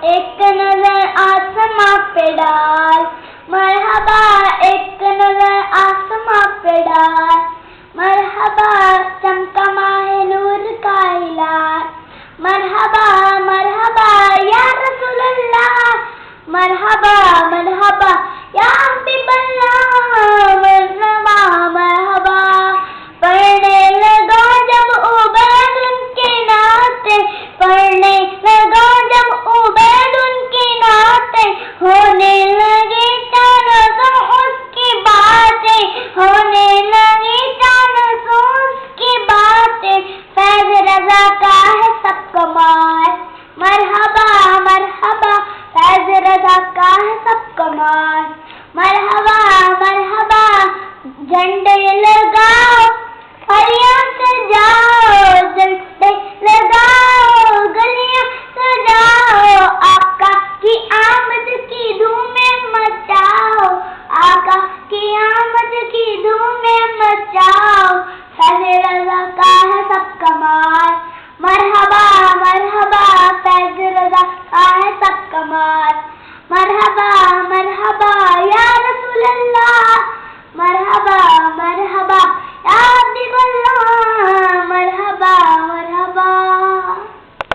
ایک نظر آسماں پہ ڈال، مرحبا ایک نظر آسماں پہ ڈال، مرحبا چمکا ماہ نور کا ہلال، مرحبا مرحبا یا